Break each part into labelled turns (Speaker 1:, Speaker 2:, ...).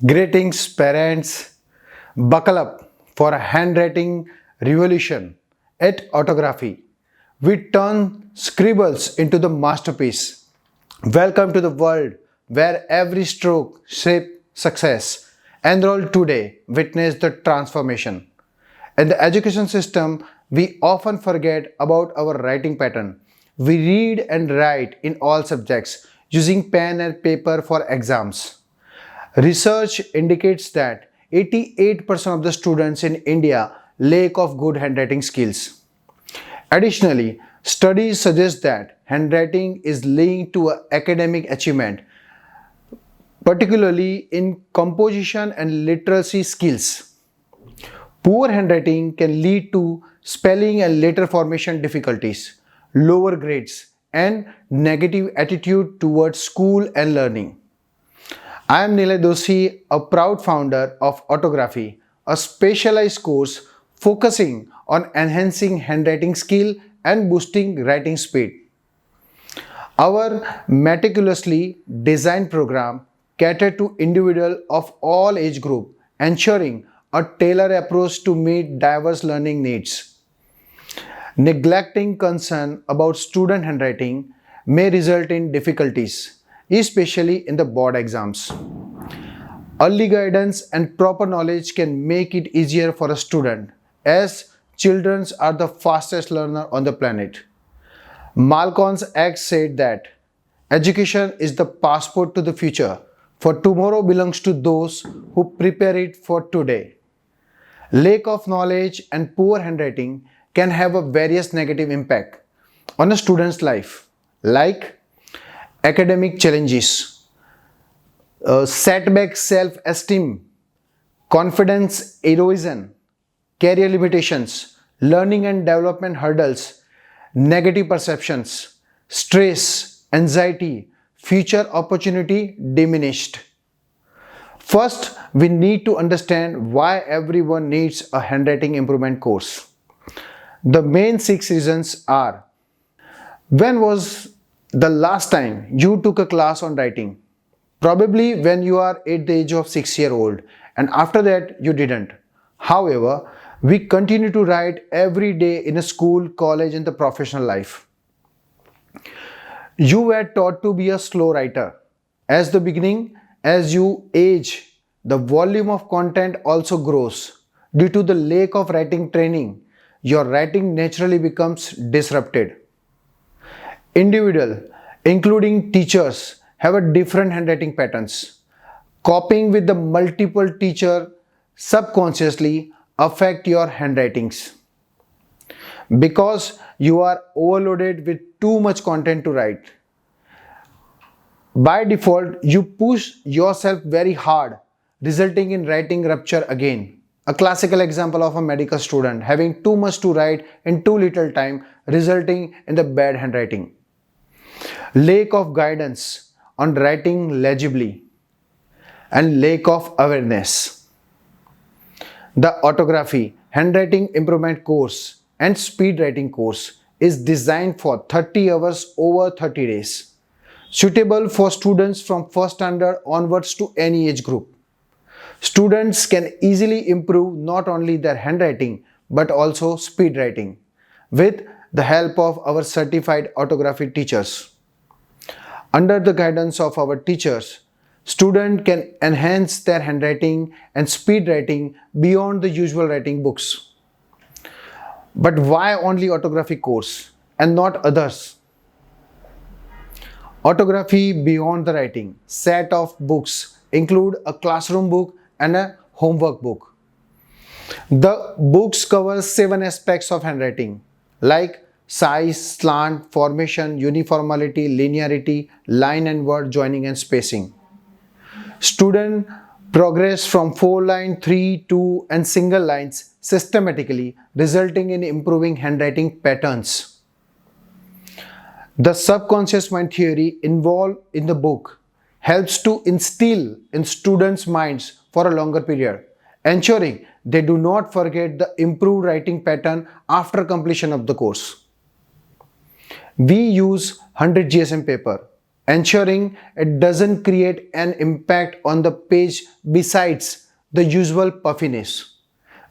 Speaker 1: Greetings, parents. Buckle up for a handwriting revolution at Autography. We turn scribbles into the masterpiece. Welcome to the world where every stroke shapes success. Enroll today, witness the transformation. In the education system, we often forget about our writing pattern. We read and write in all subjects using pen and paper for exams. Research indicates that 88% of the students in India lack of good handwriting skills. Additionally, studies suggest that handwriting is linked to academic achievement, particularly in composition and literacy skills. Poor handwriting can lead to spelling and letter formation difficulties, lower grades, and negative attitude towards school and learning. I am Nilay Doshi, a proud founder of Autography, a specialized course focusing on enhancing handwriting skill and boosting writing speed. Our meticulously designed program caters to individuals of all age groups, ensuring a tailored approach to meet diverse learning needs. Neglecting concern about student handwriting may result in difficulties, especially in the board exams. Early guidance and proper knowledge can make it easier for a student, as children are the fastest learner on the planet. Malcolm X said that education is the passport to the future, for tomorrow belongs to those who prepare it for today. Lack of knowledge and poor handwriting can have a various negative impact on a student's life, like academic challenges, setback self-esteem, confidence erosion, career limitations, learning and development hurdles, negative perceptions, stress, anxiety, future opportunity diminished. First, we need to understand why everyone needs a handwriting improvement course. The main 6 reasons are: when was the last time you took a class on writing? Probably when you are at the age of 6-year-old, and after that you didn't. However, we continue to write every day in a school, college, and the professional life. You were taught to be a slow writer. As the beginning, as you age, the volume of content also grows. Due to the lack of writing training, your writing naturally becomes disrupted. Individual, including teachers, have a different handwriting patterns. Copying with the multiple teacher subconsciously affect your handwritings because you are overloaded with too much content to write. By default, you push yourself very hard, resulting in writing rupture again. A classical example of a medical student having too much to write in too little time, resulting in the bad handwriting. Lack of guidance on writing legibly and lack of awareness. The Autography Handwriting Improvement Course and Speed Writing Course is designed for 30 hours over 30 days, suitable for students from first standard onwards to any age group. Students can easily improve not only their handwriting but also speed writing with the help of our certified autography teachers. Under the guidance of our teachers, students can enhance their handwriting and speed writing beyond the usual writing books. But why only autography course and not others? Autography Beyond the Writing set of books include a classroom book and a homework book. The books cover 7 aspects of handwriting like size, slant, formation, uniformity, linearity, line and word joining and spacing. Students progress from 4-line, 3, 2 and single lines systematically, resulting in improving handwriting patterns. The subconscious mind theory involved in the book helps to instill in students' minds for a longer period, ensuring they do not forget the improved writing pattern after completion of the course. We use 100 GSM paper, ensuring it doesn't create an impact on the page besides the usual puffiness.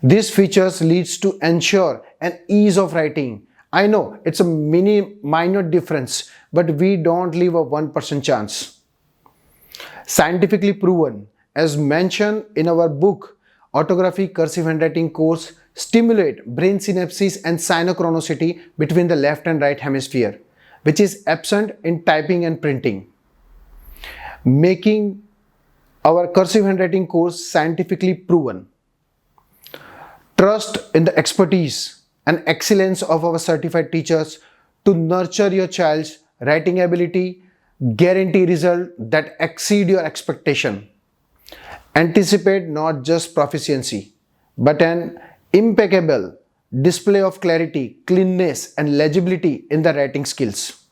Speaker 1: These features leads to ensure an ease of writing. I know it's a minor difference, but we don't leave a 1% chance. Scientifically proven, as mentioned in our book, Autography Cursive Handwriting Course stimulate brain synapses and synchronicity between the left and right hemisphere, which is absent in typing and printing, making our cursive handwriting course scientifically proven. Trust in the expertise and excellence of our certified teachers to nurture your child's writing ability, guarantee results that exceed your expectation. Anticipate not just proficiency, but an impeccable display of clarity, cleanness, and legibility in the writing skills.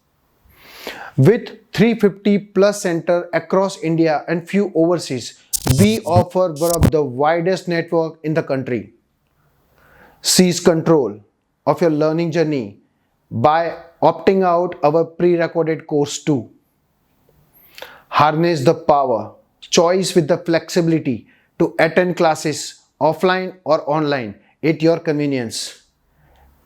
Speaker 1: With 350 plus centers across India and few overseas, we offer one of the widest network in the country. Seize control of your learning journey by opting out our pre-recorded course too. Harness the power, choice with the flexibility to attend classes offline or online at your convenience.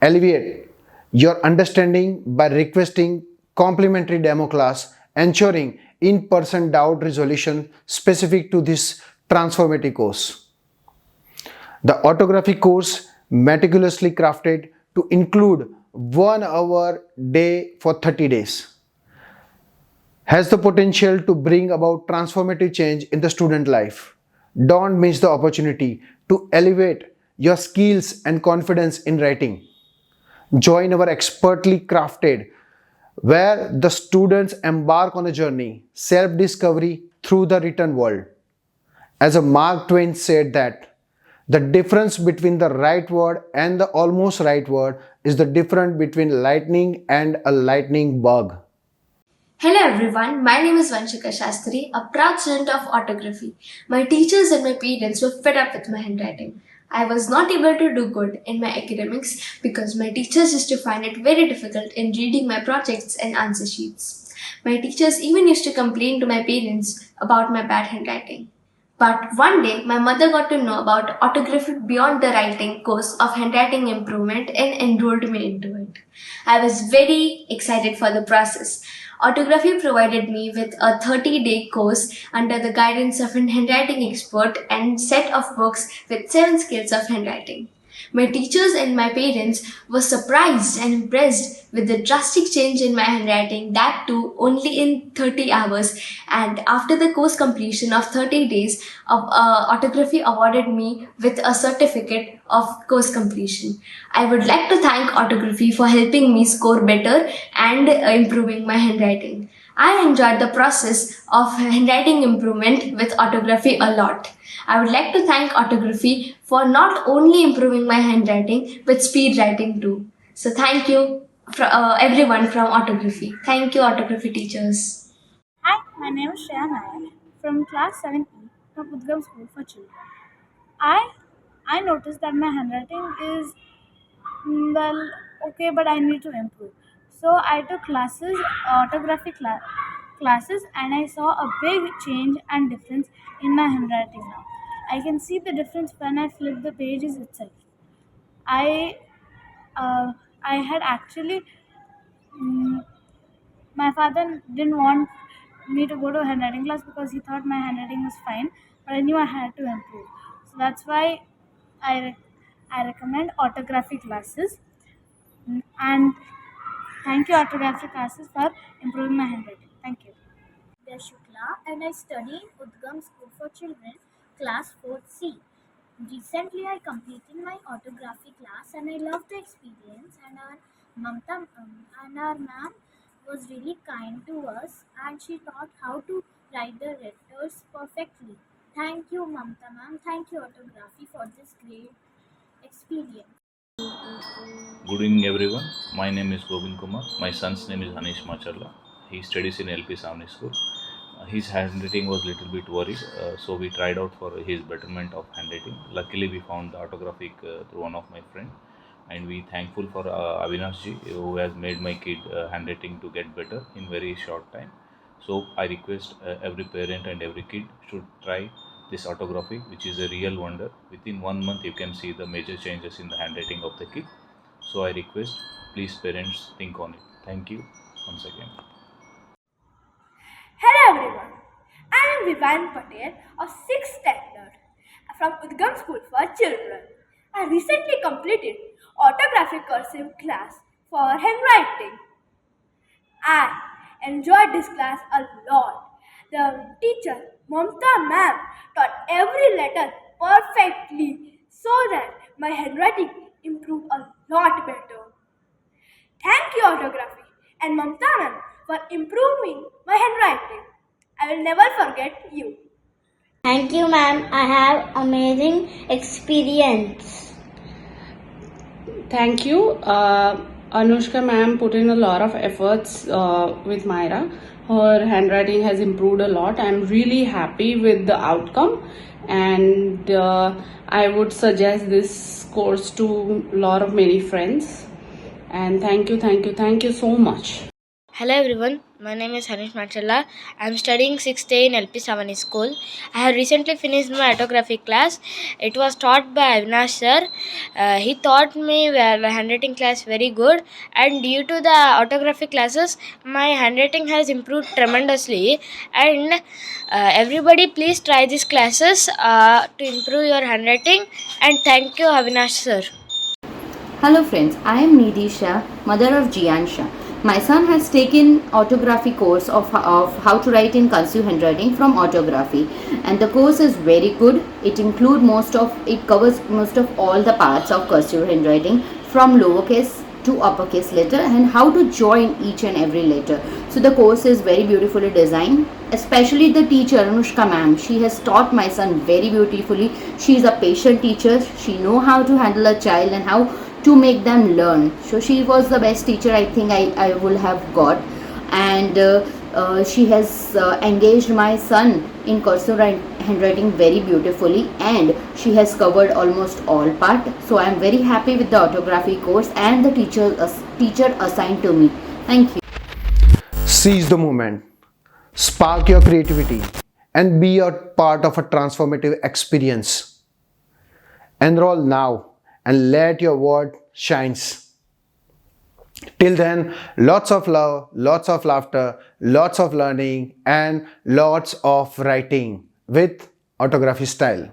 Speaker 1: Elevate your understanding by requesting complimentary demo class, ensuring in-person doubt resolution specific to this transformative course. The autography course meticulously crafted to include 1 hour day for 30 days has the potential to bring about transformative change in the student life. Don't miss the opportunity to elevate your skills and confidence in writing. Join our expertly crafted where the students embark on a journey, self-discovery through the written world. As a Mark Twain said that the difference between the right word and the almost right word is the difference between lightning and a lightning bug.
Speaker 2: Hello everyone, my name is Vanshika Shastri, a proud student of autography. My teachers and my parents were fed up with my handwriting. I was not able to do good in my academics because my teachers used to find it very difficult in reading my projects and answer sheets. My teachers even used to complain to my parents about my bad handwriting. But one day, my mother got to know about Autography Beyond the Writing course of handwriting improvement and enrolled me into it. I was very excited for the process. Autography provided me with a 30-day course under the guidance of an handwriting expert and set of books with 7 skills of handwriting. My teachers and my parents were surprised and impressed with the drastic change in my handwriting, that too only in 30 hours. And after the course completion of 30 days, Autography awarded me with a certificate of course completion. I would like to thank Autography for helping me score better and improving my handwriting. I enjoyed the process of handwriting improvement with Autography a lot. I would like to thank Autography for not only improving my handwriting but speed writing too. So thank you everyone from Autography. Thank you, Autography teachers.
Speaker 3: Hi, my name is Shreya Nair from class 7E from Udgam School for Children. I I noticed that my handwriting is well okay, but I need to improve. So I took classes, classes, and I saw a big change and difference in my handwriting now. I can see the difference when I flip the pages itself. I uh, I had actually mm, my father didn't want me to go to a handwriting class because he thought my handwriting was fine, but I knew I had to improve. So that's why I, rec- I recommend autography classes. And thank you, autography classes, for improving my handwriting. Thank you.
Speaker 4: Shukla and I study in Udgam School for Children, class 4C. Recently, I completed my autography class and I loved the experience. And our and our ma'am was really kind to us, and she taught how to write the letters perfectly. Thank you, Mamta ma'am. Thank you, autography, for this great experience.
Speaker 5: Good evening, everyone. My name is Govind Kumar. My son's name is Anish Macharla. He studies in LP Savani School. His handwriting was little bit worried, so we tried out for his betterment of handwriting. Luckily, we found the autographic through one of my friend, and we thankful for Avinash ji who has made my kid handwriting to get better in very short time. So I request every parent and every kid should try this autography, which is a real wonder. Within 1 month, you can see the major changes in the handwriting of the kid. So I request, please parents, think on it. Thank you once again.
Speaker 6: Hello everyone, I am Vivan Patel of 6th standard from Udgam School for Children. I recently completed Autography Cursive class for handwriting. I enjoyed this class a lot. The teacher, Mamta ma'am, taught every letter perfectly so that my handwriting improved a lot better. Thank you, Autography and Mamta ma'am, for improving my handwriting. I will never forget you.
Speaker 7: Thank you, ma'am. I have amazing experience.
Speaker 8: Thank you. Anushka ma'am put in a lot of efforts with Myra. Her handwriting has improved a lot. I'm really happy with the outcome, and I would suggest this course to a lot of many friends. And thank you so much.
Speaker 9: Hello everyone, my name is Hanish Marchella. I am studying 6th A in LP Savani School. I have recently finished my autography class. It was taught by Avinash sir. He taught me handwriting class very good, and due to the autography classes, my handwriting has improved tremendously. And everybody please try these classes to improve your handwriting, and thank you Avinash sir.
Speaker 10: Hello friends, I am Nidhi, mother of Jiansha. My son has taken autography course of how to write in cursive handwriting from autography, and the course is very good. It covers most of all the parts of cursive handwriting from lowercase to uppercase letter and how to join each and every letter. So the course is very beautifully designed. Especially the teacher Anushka ma'am, she has taught my son very beautifully. She is a patient teacher. She know how to handle a child and how to make them learn. So she was the best teacher I think I will have got, and she has engaged my son in cursive handwriting very beautifully, and she has covered almost all part. So I am very happy with the autography course and the teacher assigned to me. Thank you.
Speaker 1: Seize the moment, spark your creativity, and be a part of a transformative experience. Enroll now and let your word shines. Till then, lots of love, lots of laughter, lots of learning, and lots of writing with autography style.